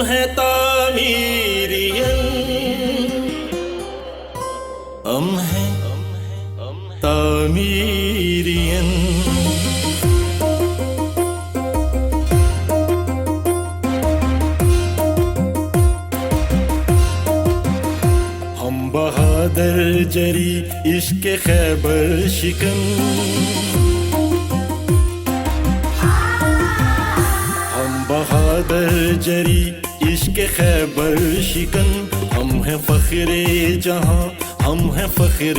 ہیں تعمیرین، ہم ہیں تعمیرین۔ ہم بہادر جری عشق خیبر شکن، ہم بہادر جری عشق خیبر شکن، ہم ہیں فخر جہاں، ہم ہیں فخر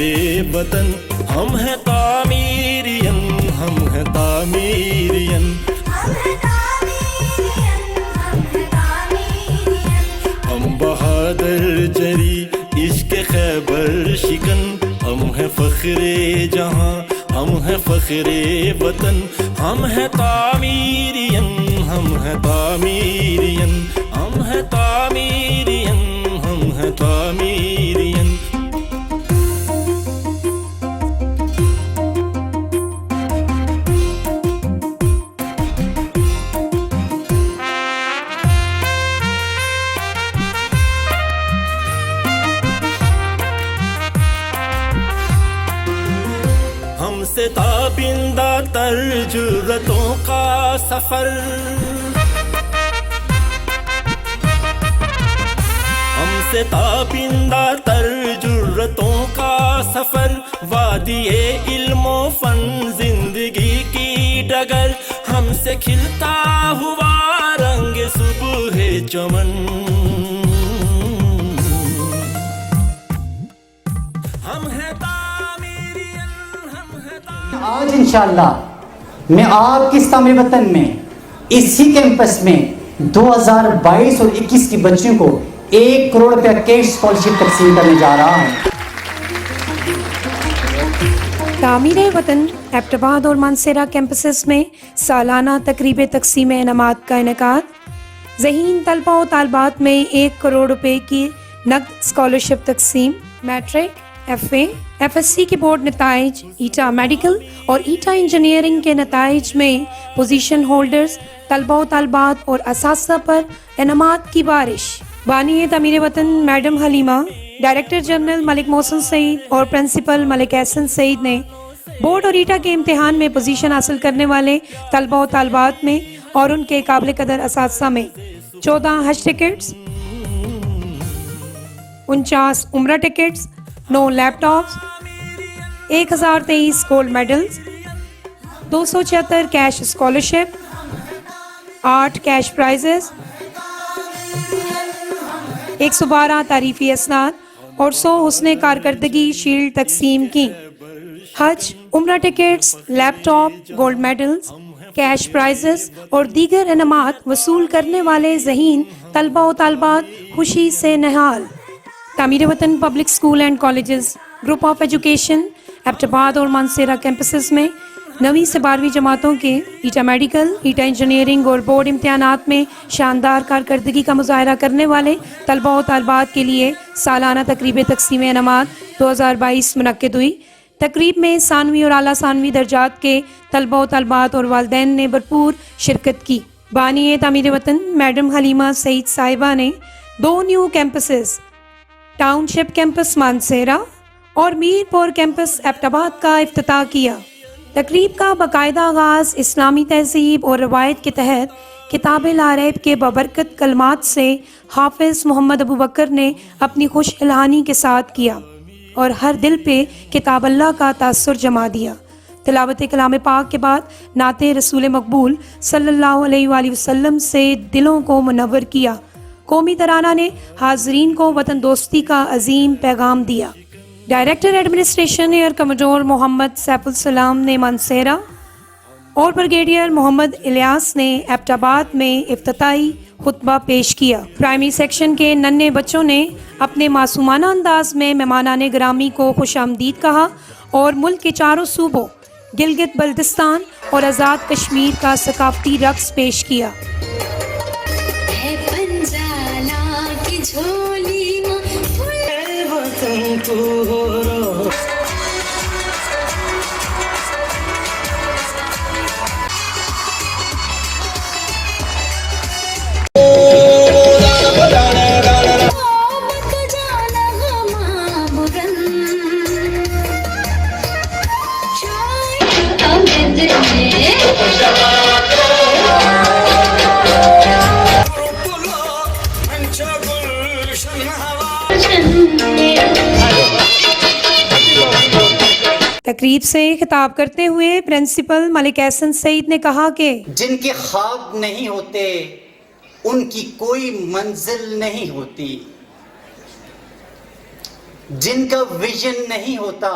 وطن، ہم ہیں تعمیرین، ہم ہیں تعمیرین۔ ہم بہادر جری عشق خیبر شکن، ہم ہیں فخر جہاں، ہم ہیں فخر وطن، ہم ہیں تعمیرین، ہم ہیں تعمیرین، ہم ہیں تعمیرین، ہم ہیں تعمیرین۔ ہم سے تابندہ تر جرتوں کا سفر، ہم سے تابندہ تر جرتوں کا سفر، وادی علم و فن زندگی کی ڈگر، ہم سے کھلتا ہوا رنگ صبح چمن، ہم ہیں تعمیرین، ہم ہیں تعمیرین۔ آج انشاءاللہ میں آپ کی اسلامی وطن میں اسی کیمپس میں 2022 اور 21 کی بچیوں کو 1 کروڑ روپے کیش اسکالرشپ تقسیم کرنے جا رہا ہوں۔ تعمیر وطن ایبٹ آباد اور مانسہرہ کیمپسز میں سالانہ تقریب تقسیم انعامات کا انعقاد۔ ذہین طلبہ و طالبات میں 1 کروڑ روپے کی نقد اسکالرشپ تقسیم۔ Matric, F A, F S C کے بورڈ نتائج، ایٹا میڈیکل اور ایٹا انجینئرنگ کے نتائج میں پوزیشن ہولڈرز، طلبہ و طالبات اور اساتذہ پر انعامات کی بارش۔ بانی تعمیر وطن میڈم حلیمہ، ڈائریکٹر جنرل ملک محسن سعید اور پرنسپل ملک احسن سعید نے بورڈ اور ایٹا کے امتحان میں پوزیشن حاصل کرنے والے طلبہ و طالبات میں اور ان کے قابل قدر اساتذہ میں 14 حج ٹکٹس، 49 عمرہ tickets, 9 laptops, 1023 gold medals, 276 cash scholarship, 8 cash prizes, 112 تعریفی اسناد اور 100 حسن کارکردگی شیلڈ تقسیم کی۔ حج، عمرہ tickets, laptop, gold medals, cash prizes اور دیگر انعامات وصول کرنے والے ذہین طلبہ و طالبات خوشی سے نہال۔ تعمیر وطن public school and colleges group of education Abbottabad اور مانسہرہ کیمپسز میں 9ویں سے 12ویں جماعتوں کے ایٹا میڈیکل، ایٹا انجینئرنگ اور بورڈ امتحانات میں شاندار کارکردگی کا مظاہرہ کرنے والے طلبہ و طالبات کے لیے سالانہ تقریب تقسیم انعامات 2022 منعقد ہوئی۔ تقریب میں ثانوی اور اعلیٰ ثانوی درجات کے طلبہ و طالبات اور والدین نے بھرپور شرکت کی۔ بانی تعمیر وطن میڈم حلیمہ سعید صاحبہ نے 2 نیو کیمپسز، ٹاؤن شپ کیمپس مانسہرہ اور میر پور کیمپس ایبٹ آباد کا افتتاح کیا۔ تقریب کا باقاعدہ آغاز اسلامی تہذیب اور روایت کے تحت کتاب لا ریب کے بابرکت کلمات سے حافظ محمد ابو بکر نے اپنی خوش الہانی کے ساتھ کیا اور ہر دل پہ کتاب اللہ کا تاثر جما دیا۔ تلاوت کلام پاک کے بعد نعت رسول مقبول صلی اللہ علیہ وآلہ وسلم سے دلوں کو منور کیا۔ قومی ترانہ نے حاضرین کو وطن دوستی کا عظیم پیغام دیا۔ ڈائریکٹر ایڈمنسٹریشن ایئر کمڈور محمد سیف السلام نے مانسہرہ اور بریگیڈیئر محمد الیاس نے ایبٹ آباد میں افتتاحی خطبہ پیش کیا۔ پرائمری سیکشن کے ننھے بچوں نے اپنے معصومانہ انداز میں مہمانان گرامی کو خوش آمدید کہا اور ملک کے چاروں صوبوں گلگت بلتستان اور آزاد کشمیر کا ثقافتی رقص پیش کیا۔ تقریب سے خطاب کرتے ہوئے پرنسپل ملک احسن سعید نے کہا کہ جن کے خواب نہیں ہوتے ان کی کوئی منزل نہیں ہوتی، جن کا ویژن نہیں ہوتا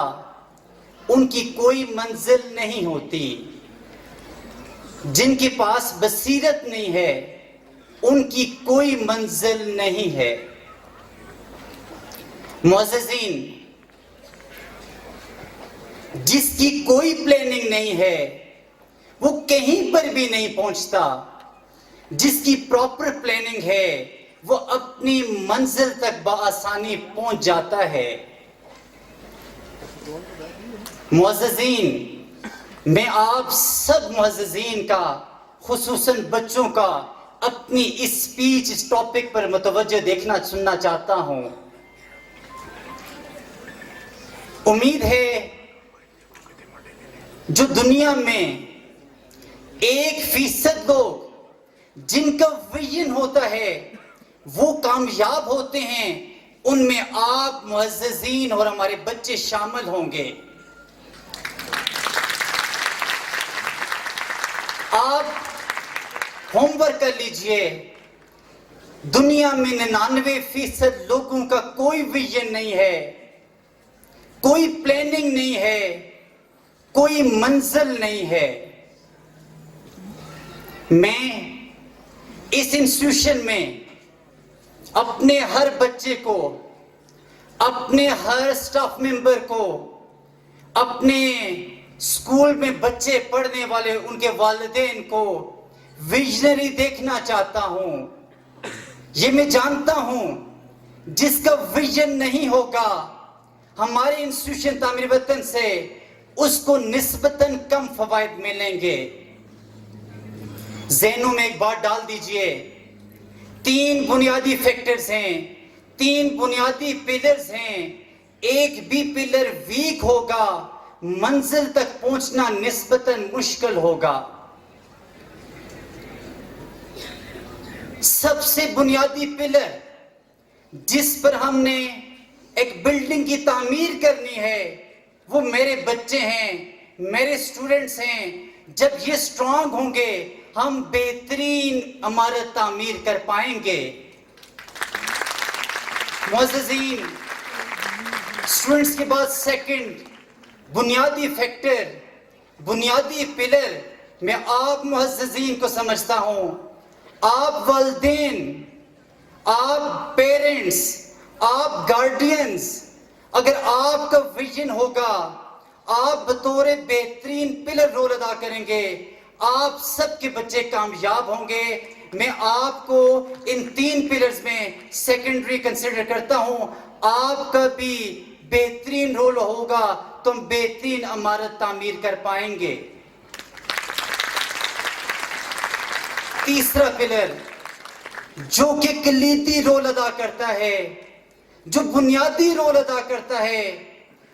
ان کی کوئی منزل نہیں ہوتی، جن کے پاس بصیرت نہیں ہے ان کی کوئی منزل نہیں ہے۔ معززین، جس کی کوئی پلاننگ نہیں ہے وہ کہیں پر بھی نہیں پہنچتا، جس کی پراپر پلاننگ ہے وہ اپنی منزل تک بآسانی پہنچ جاتا ہے۔ معززین، میں آپ سب معززین کا، خصوصاً بچوں کا، اپنی اس سپیچ اس ٹاپک پر متوجہ دیکھنا سننا چاہتا ہوں۔ امید ہے جو دنیا میں 1% لوگ جن کا ویژن ہوتا ہے وہ کامیاب ہوتے ہیں، ان میں آپ معززین اور ہمارے بچے شامل ہوں گے۔ آپ ہوم ورک کر لیجئے، دنیا میں 99% لوگوں کا کوئی ویژن نہیں ہے، کوئی پلاننگ نہیں ہے، کوئی منزل نہیں ہے۔ میں اس انسٹیٹیوشن میں اپنے ہر بچے کو، اپنے ہر سٹاف ممبر کو، اپنے اسکول میں بچے پڑھنے والے ان کے والدین کو ویژنری دیکھنا چاہتا ہوں۔ یہ میں جانتا ہوں جس کا ویژن نہیں ہوگا ہمارے انسٹیٹیوشن تعمیر وطن سے اس کو نسبتاً کم فوائد ملیں گے۔ ذہنوں میں ایک بات ڈال دیجئے، 3 بنیادی فیکٹرز ہیں، 3 بنیادی پلرز ہیں، ایک بھی پلر ویک ہوگا منزل تک پہنچنا نسبتاً مشکل ہوگا۔ سب سے بنیادی پلر جس پر ہم نے ایک بلڈنگ کی تعمیر کرنی ہے وہ میرے بچے ہیں، میرے اسٹوڈنٹس ہیں۔ جب یہ سٹرونگ ہوں گے ہم بہترین عمارت تعمیر کر پائیں گے۔ معززین، اسٹوڈنٹس کے بعد سیکنڈ بنیادی فیکٹر، بنیادی پلر میں آپ معززین کو سمجھتا ہوں، آپ والدین، آپ پیرنٹس، آپ گارڈینز، اگر آپ کا ویژن ہوگا آپ بطور بہترین پلر رول ادا کریں گے، آپ سب کے بچے کامیاب ہوں گے۔ میں آپ کو ان 3 پلرز میں سیکنڈری کنسیڈر کرتا ہوں، آپ کا بھی بہترین رول ہوگا تو ہم بہترین عمارت تعمیر کر پائیں گے۔ تیسرا پلر جو کہ کلیدی رول ادا کرتا ہے، جو بنیادی رول ادا کرتا ہے،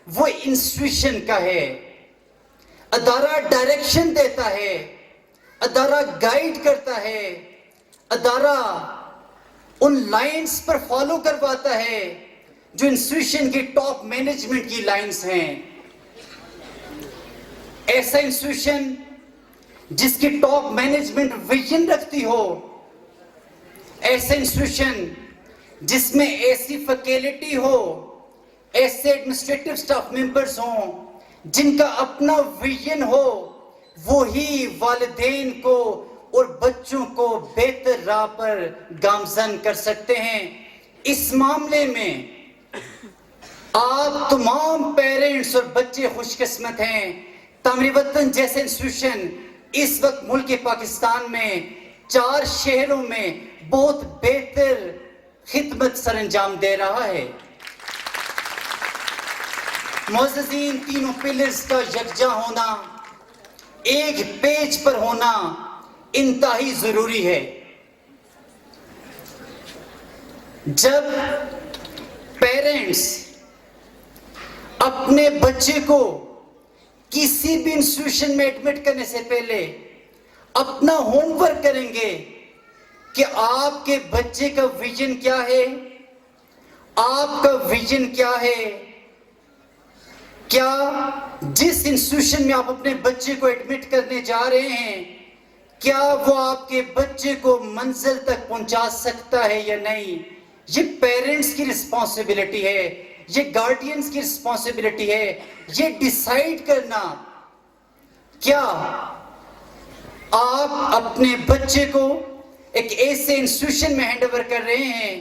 وہ انسٹیٹیوشن کا ہے۔ ادارہ ڈائریکشن دیتا ہے، ادارہ گائیڈ کرتا ہے، ادارہ ان لائنز پر فالو کرواتا ہے جو انسٹیٹیوشن کی ٹاپ مینجمنٹ کی لائنز ہیں۔ ایسا انسٹیٹیوشن جس کی ٹاپ مینجمنٹ ویژن رکھتی ہو، ایسا انسٹیٹیوشن جس میں ایسی فیکلٹی ہو، ایسے ایڈمنسٹریٹو سٹاف ممبرز ہوں جن کا اپنا ویژن ہو، وہی والدین کو اور بچوں کو بہتر راہ پر گامزن کر سکتے ہیں۔ اس معاملے میں آپ تمام پیرنٹس اور بچے خوش قسمت ہیں، تعمیر وطن جیسے انسٹیٹیوشن اس وقت ملک پاکستان میں 4 شہروں میں بہت بہتر خدمت سر انجام دے رہا ہے۔ معززین، تینوں پلرز کا یکجا ہونا، ایک پیج پر ہونا انتہائی ضروری ہے۔ جب پیرنٹس اپنے بچے کو کسی بھی انسٹیٹیوشن میں ایڈمٹ کرنے سے پہلے اپنا ہوم ورک کریں گے کہ آپ کے بچے کا ویژن کیا ہے، آپ کا ویژن کیا ہے، کیا جس انسٹیٹیوشن میں آپ اپنے بچے کو ایڈمٹ کرنے جا رہے ہیں کیا وہ آپ کے بچے کو منزل تک پہنچا سکتا ہے یا نہیں؟ یہ پیرنٹس کی رسپانسبلٹی ہے، یہ گارڈینز کی رسپانسبلٹی ہے، یہ ڈیسائیڈ کرنا کیا آپ اپنے بچے کو ایک ایسے انسٹیٹیوشن میں ہینڈ اوور کر رہے ہیں،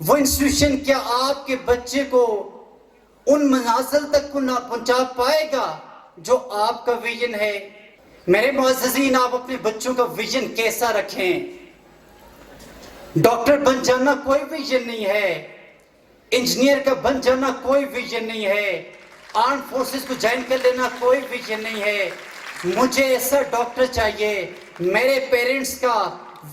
وہ انسٹیٹیوشن کیا آپ کے بچے کو ان منازل تک کو نہ پہنچا پائے گا جو آپ کا ویژن ہے؟ میرے معززین، آپ اپنے بچوں کا ویژن کیسا رکھیں؟ ڈاکٹر بن جانا کوئی ویژن نہیں ہے، انجینئر کا بن جانا کوئی ویژن نہیں ہے، آرم فورسز کو جوائن کر لینا کوئی ویژن نہیں ہے۔ مجھے ایسا ڈاکٹر چاہیے، میرے پیرنٹس کا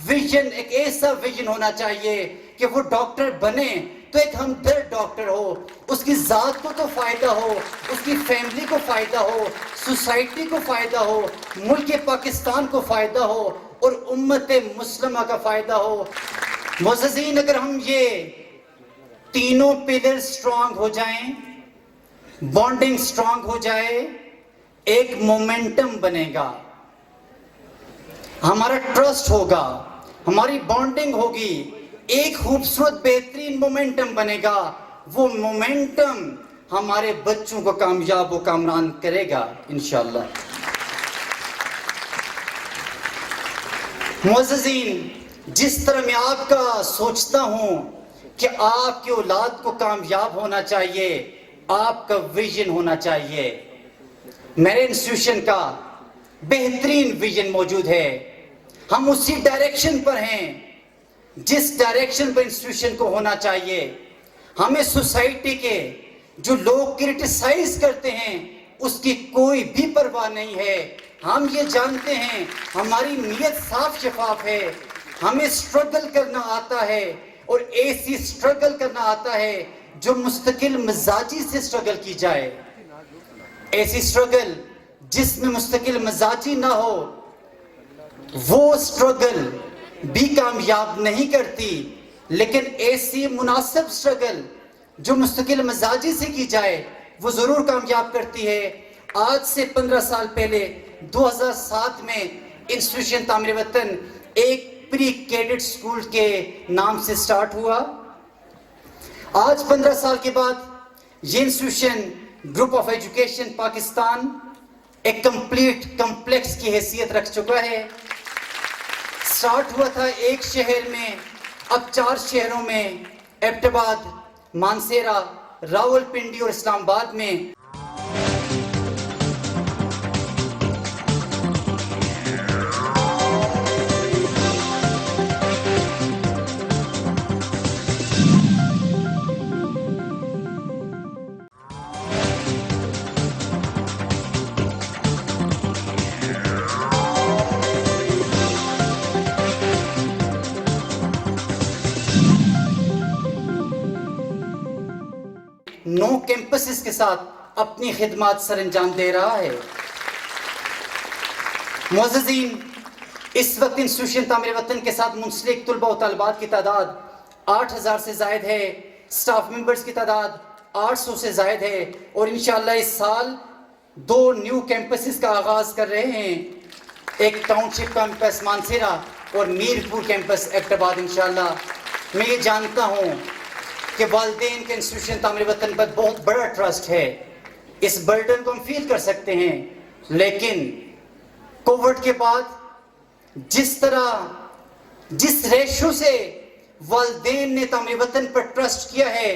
ویژن ایک ایسا ویژن ہونا چاہیے کہ وہ ڈاکٹر بنے تو ایک ہمدرد ڈاکٹر ہو، اس کی ذات کو تو فائدہ ہو، اس کی فیملی کو فائدہ ہو، سوسائٹی کو فائدہ ہو، ملک پاکستان کو فائدہ ہو اور امت مسلمہ کا فائدہ ہو۔ معززین، اگر ہم یہ تینوں پیلر سٹرونگ ہو جائیں، بانڈنگ سٹرونگ ہو جائے، ایک مومنٹم بنے گا، ہمارا ٹرسٹ ہوگا، ہماری بانڈنگ ہوگی، ایک خوبصورت بہترین مومنٹم بنے گا۔ وہ مومنٹم ہمارے بچوں کو کامیاب و کامران کرے گا انشاءاللہ۔ معززین، جس طرح میں آپ کا سوچتا ہوں کہ آپ کی اولاد کو کامیاب ہونا چاہیے، آپ کا ویژن ہونا چاہیے، میرے انسٹیٹیوشن کا بہترین ویژن موجود ہے۔ ہم اسی ڈائریکشن پر ہیں جس ڈائریکشن پر انسٹیٹیوشن کو ہونا چاہیے۔ ہمیں سوسائٹی کے جو لوگ کرٹیسائز کرتے ہیں اس کی کوئی بھی پرواہ نہیں ہے۔ ہم یہ جانتے ہیں، ہماری نیت صاف شفاف ہے، ہمیں سٹرگل کرنا آتا ہے اور ایسی سٹرگل کرنا آتا ہے جو مستقل مزاجی سے سٹرگل کی جائے، ایسی سٹرگل جس میں مستقل مزاجی نہ ہو، وہ سٹرگل بھی کامیاب نہیں کرتی، لیکن ایسی مناسب سٹرگل جو مستقل مزاجی سے کی جائے وہ ضرور کامیاب کرتی ہے۔ آج سے 15 سال پہلے 2007 میں انسٹیٹیوشن تعمیر وطن ایک پری کیڈٹ سکول کے نام سے سٹارٹ ہوا۔ آج 15 سال کے بعد یہ institution group of education Pakistan ایک کمپلیٹ کمپلیکس کی حیثیت رکھ چکا ہے۔ سٹارٹ ہوا تھا ایک شہر میں، اب 4 شہروں میں، ایبٹ آباد، مانسیرا، راول پنڈی اور اسلام آباد میں۔ نو کیمپسز کے ساتھ اپنی خدمات سر انجام دے رہا ہے۔ معززین، اس وقت انسٹیٹیوشن تعمیر وطن کے ساتھ منسلک طلباء و طالبات کی تعداد 8000 سے زائد ہے، سٹاف ممبرز کی تعداد 800 سے زائد ہے، اور انشاءاللہ اس سال 2 نیو کیمپسز کا آغاز کر رہے ہیں، ایک ٹاؤن شپ کیمپس مانسیرا اور میرپور کیمپس ایبٹ آباد انشاءاللہ۔ میں یہ جانتا ہوں کہ والدین کے انسٹیٹیوشن تعمیر وطن پر بہت بڑا ٹرسٹ ہے، اس برڈن کو ہم فیل کر سکتے ہیں، لیکن کووڈ کے بعد جس ریشو سے والدین نے تعمیر وطن پر ٹرسٹ کیا ہے،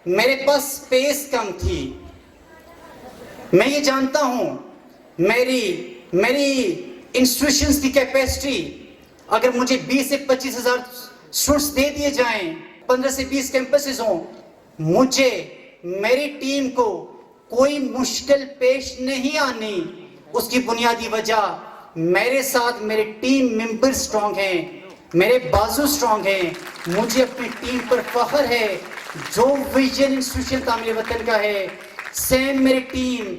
میرے پاس سپیس کم تھی۔ میں یہ جانتا ہوں میری انسٹیٹیوشنز کی کیپیسٹی اگر مجھے 20 سے 25 ہزار اسٹوڈنٹس دے دیے جائیں، 15 سے 20 کیمپسز ہوں، مجھے میری ٹیم کو کوئی مشکل پیش نہیں آنی۔ اس کی بنیادی وجہ میرے ساتھ میرے ٹیم ممبر سٹرونگ ہیں، میرے بازو سٹرونگ ہیں۔ مجھے اپنی ٹیم پر فخر ہے، جو ویژن انسٹیٹیوشن تعمیر وطن کا ہے، سیم میری ٹیم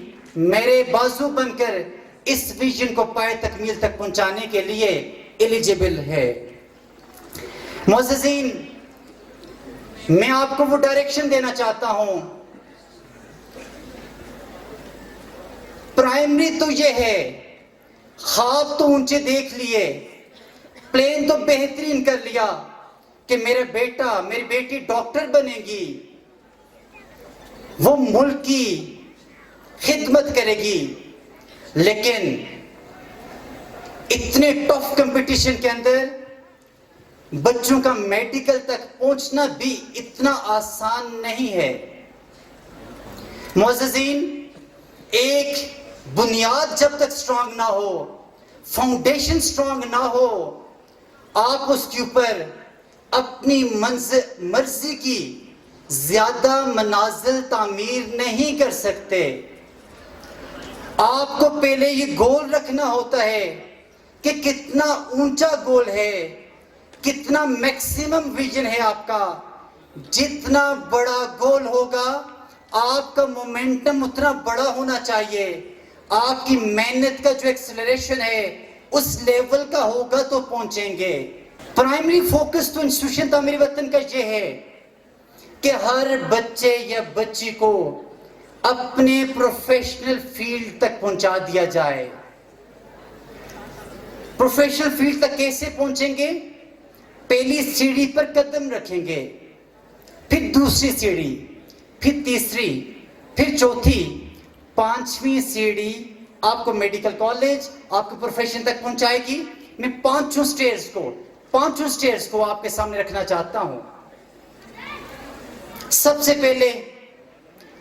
میرے بازو بن کر اس ویژن کو پائے تکمیل تک پہنچانے کے لیے ایلیجیبل ہے۔ معززین، میں آپ کو وہ ڈائریکشن دینا چاہتا ہوں پرائمری تو یہ ہے، خواب تو اونچے دیکھ لیے، پلین تو بہترین کر لیا کہ میرا بیٹا میری بیٹی ڈاکٹر بنے گی، وہ ملک کی خدمت کرے گی، لیکن اتنے ٹف کمپٹیشن کے اندر بچوں کا میڈیکل تک پہنچنا بھی اتنا آسان نہیں ہے۔ معززین، ایک بنیاد جب تک سٹرونگ نہ ہو، فاؤنڈیشن سٹرونگ نہ ہو، آپ اس کے اوپر اپنی مرضی کی زیادہ منازل تعمیر نہیں کر سکتے۔ آپ کو پہلے یہ گول رکھنا ہوتا ہے کہ کتنا اونچا گول ہے، کتنا میکسیمم ویژن ہے آپ کا۔ جتنا بڑا گول ہوگا آپ کا مومنٹم اتنا بڑا ہونا چاہیے، آپ کی محنت کا جو ایکسلریشن ہے اس لیول کا ہوگا تو پہنچیں گے۔ پرائمری فوکس تو انسٹیٹیوشن تعمیر وطن کا یہ ہے کہ ہر بچے یا بچی کو اپنے پروفیشنل فیلڈ تک پہنچا دیا جائے۔ پروفیشنل فیلڈ تک کیسے پہنچیں گے؟ پہلی سیڑھی پر قدم رکھیں گے، پھر دوسری سیڑھی، پھر تیسری، پھر چوتھی، پانچویں سیڑھی آپ کو میڈیکل کالج، آپ کو پروفیشن تک پہنچائے گی۔ میں پانچوں سٹیئرز کو آپ کے سامنے رکھنا چاہتا ہوں۔ سب سے پہلے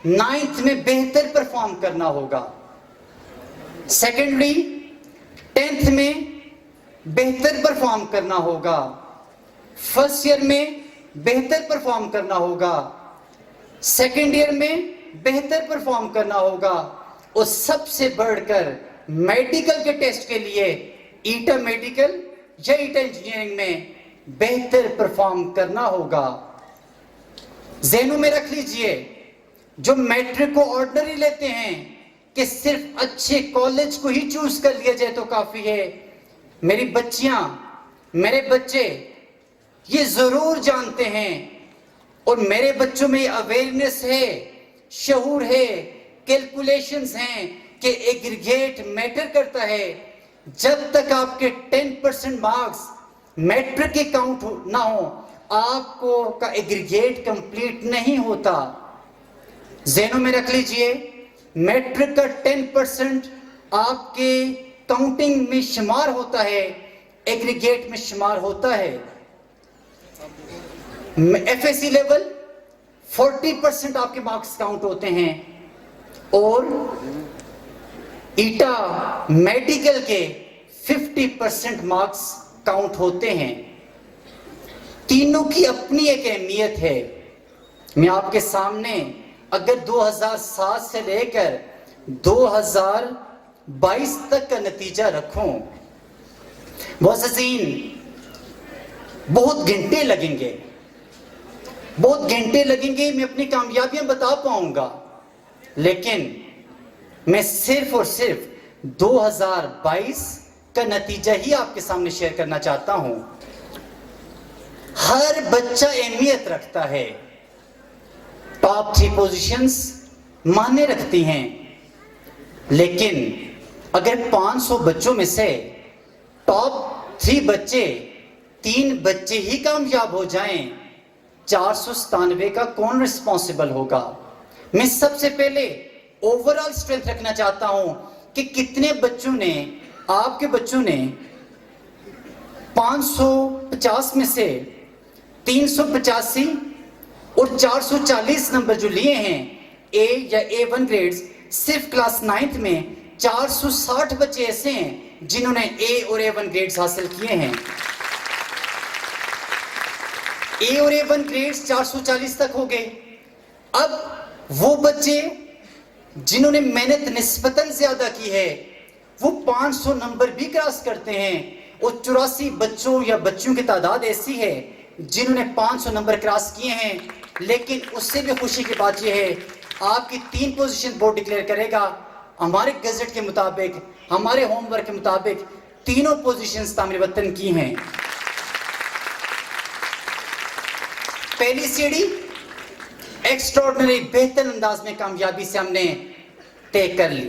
9th میں بہتر پرفارم کرنا ہوگا، سیکنڈلی 10th میں بہتر پرفارم کرنا ہوگا، فرسٹ ایئر میں بہتر پرفارم کرنا ہوگا، سیکنڈ ایئر میں بہتر پرفارم کرنا ہوگا، اور سب سے بڑھ کر میڈیکل کے ٹیسٹ کے لیے ایٹا میڈیکل یا ایٹا انجینئرنگ میں بہتر پرفارم کرنا ہوگا۔ ذہنوں میں رکھ لیجئے، جو میٹرک کو آرڈنری لیتے ہیں کہ صرف اچھے کالج کو ہی چوز کر لیا جائے تو کافی ہے، میری بچیاں، میرے بچے یہ ضرور جانتے ہیں، اور میرے بچوں میں اویئرنس ہے، شعور ہے، کیلکولیشنز ہیں کہ ایگریگیٹ میٹر کرتا ہے۔ جب تک آپ کے 10% مارکس میٹرک کے کاؤنٹ نہ ہو، آپ کو کا ایگریگیٹ کمپلیٹ نہیں ہوتا۔ ذہنوں میں رکھ لیجئے، میٹرک کا 10% آپ کے کاؤنٹنگ میں شمار ہوتا ہے، ایگریگیٹ میں شمار ہوتا ہے۔ ایف ایس سی لیول 40% آپ کے مارکس کاؤنٹ ہوتے ہیں، اور ایٹا میڈیکل کے 50% مارکس کاؤنٹ ہوتے ہیں۔ تینوں کی اپنی ایک اہمیت ہے۔ میں آپ کے سامنے اگر 2007 سے لے کر 2022 تک کا نتیجہ رکھوں، معززین، بہت گھنٹے لگیں گے، میں اپنی کامیابیاں بتا پاؤں گا، لیکن میں صرف اور صرف 2022 کا نتیجہ ہی آپ کے سامنے شیئر کرنا چاہتا ہوں۔ ہر بچہ اہمیت رکھتا ہے، ٹاپ 3 پوزیشنز معنی رکھتی ہیں، لیکن اگر 500 بچوں میں سے ٹاپ 3 بچے 3 بچے ہی کامیاب ہو جائیں، 497 کا کون رسپانسبل ہوگا؟ میں سب سے پہلے اوورآل سٹرینتھ رکھنا چاہتا ہوں کہ کتنے بچوں نے، آپ کے بچوں نے 550 میں سے 385 اور 440 نمبر جو لیے ہیں اے یا A1 گریڈز، صرف کلاس 9th میں 460 بچے ایسے ہیں جنہوں نے اے اور A1 گریڈز حاصل کیے ہیں۔ اے اور A1 گریڈز 440 تک ہو گئے۔ اب وہ بچے جنہوں نے محنت نسبتاً زیادہ کی ہے وہ 500 نمبر بھی کراس کرتے ہیں، اور 84 بچوں یا بچیوں کی تعداد ایسی ہے جنہوں نے 500 نمبر کراس کیے ہیں۔ لیکن اس سے بھی خوشی کی بات یہ ہے، آپ کی 3 پوزیشن بورڈ ڈکلیئر کرے گا۔ ہمارے گزٹ کے مطابق، ہمارے ہوم ورک کے مطابق تینوں پوزیشنز تعمیر وطن کی ہیں۔ پہلی سیڑھی ایکسٹراڈنری بہتر انداز میں کامیابی سے ہم نے طے کر لی۔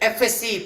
FSC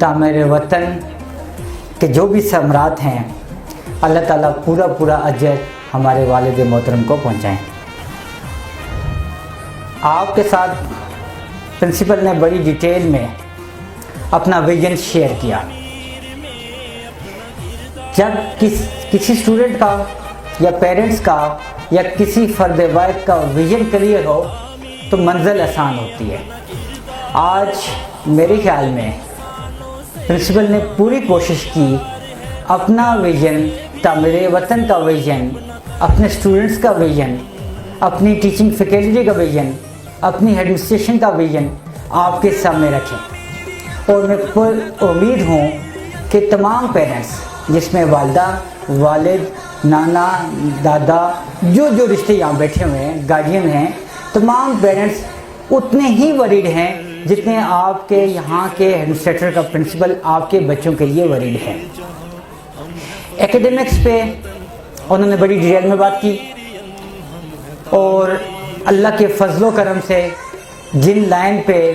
تعمیر وطن کے جو بھی ثمرات ہیں اللہ تعالیٰ پورا اجر ہمارے والد محترم کو پہنچائیں۔ آپ کے ساتھ پرنسپل نے بڑی ڈیٹیل میں اپنا ویژن شیئر کیا۔ جب کسی اسٹوڈنٹ کا یا پیرنٹس کا یا کسی فرد واحد کا ویژن کلیئر ہو تو منزل آسان ہوتی ہے۔ آج میرے خیال میں پرنسپل نے پوری کوشش کی اپنا ویژن، تعمیر وطن کا ویژن، اپنے اسٹوڈنٹس کا ویژن، اپنی ٹیچنگ فیکلٹی کا ویژن، اپنی ایڈمنسٹریشن کا ویژن آپ کے سامنے رکھیں، اور میں پر امید ہوں کہ تمام پیرنٹس جس میں والدہ، والد، نانا، دادا، جو رشتے یہاں بیٹھے ہوئے ہیں، گارڈین ہیں، تمام پیرنٹس اتنے ہی وریڈ ہیں جتنے آپ کے یہاں کے ایڈمنسٹریٹر کا پرنسپل آپ کے بچوں کے لیے وریڈ ہے۔ ایکیڈمکس پہ انہوں نے بڑی ڈیٹیل میں بات کی، اور اللہ کے فضل و کرم سے جن لائن پہ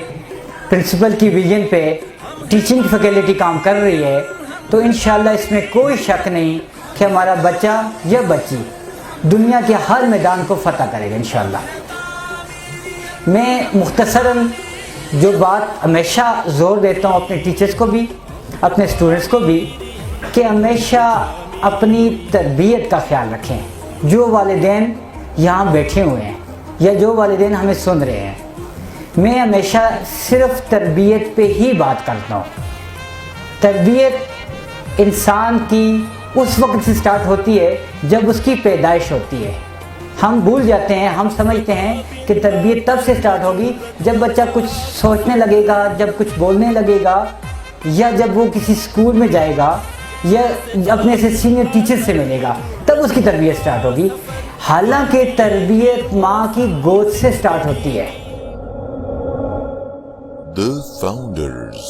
پرنسپل کی ویژن پہ ٹیچنگ فیکلٹی کام کر رہی ہے تو انشاءاللہ اس میں کوئی شک نہیں کہ ہمارا بچہ یا بچی دنیا کے ہر میدان کو فتح کرے گا انشاءاللہ۔ میں مختصراً جو بات ہمیشہ زور دیتا ہوں اپنے ٹیچرز کو بھی، اپنے اسٹوڈنٹس کو بھی، کہ ہمیشہ اپنی تربیت کا خیال رکھیں۔ جو والدین یہاں بیٹھے ہوئے ہیں یا جو والدین ہمیں سن رہے ہیں، میں ہمیشہ صرف تربیت پہ ہی بات کرتا ہوں۔ تربیت انسان کی اس وقت سے سٹارٹ ہوتی ہے جب اس کی پیدائش ہوتی ہے۔ ہم بھول جاتے ہیں، ہم سمجھتے ہیں کہ تربیت تب سے سٹارٹ ہوگی جب بچہ کچھ سوچنے لگے گا، جب کچھ بولنے لگے گا، یا جب وہ کسی اسکول میں جائے گا یا اپنے سے سینئر ٹیچر سے ملے گا، تب اس کی تربیت سٹارٹ ہوگی۔ حالانکہ تربیت ماں کی گود سے سٹارٹ ہوتی ہے۔ The Founders۔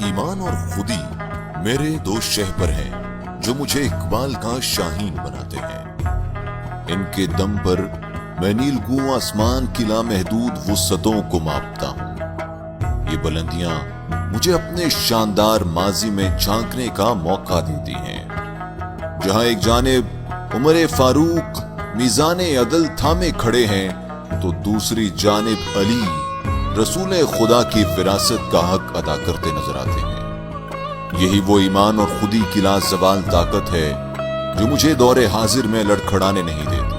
ایمان اور خودی میرے دو شہپر ہیں جو مجھے اقبال کا شاہین بناتے ہیں۔ ان کے دم پر میں نیل گوں آسمان کی لامحدود وسعتوں کو ماپتا ہوں۔ یہ بلندیاں مجھے اپنے شاندار ماضی میں جھانکنے کا موقع دیتی ہیں، جہاں ایک جانب عمر فاروق میزان عدل تھامے کھڑے ہیں تو دوسری جانب علی رسول خدا کی وراثت کا حق ادا کرتے نظر آتے ہیں۔ یہی وہ ایمان اور خودی کی لازوال طاقت ہے جو مجھے دور حاضر میں لڑکھڑانے نہیں دیتی،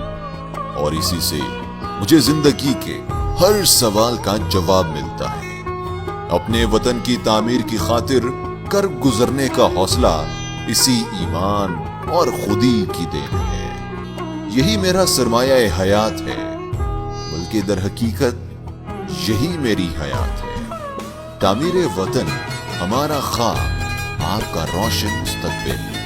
اور اسی سے مجھے زندگی کے ہر سوال کا جواب ملتا ہے۔ اپنے وطن کی تعمیر کی خاطر کر گزرنے کا حوصلہ اسی ایمان اور خودی کی دین ہے۔ یہی میرا سرمایہ حیات ہے، بلکہ در حقیقت یہی میری حیات ہے۔ تعمیر وطن ہمارا خواب، آپ کا روشن مستقبل۔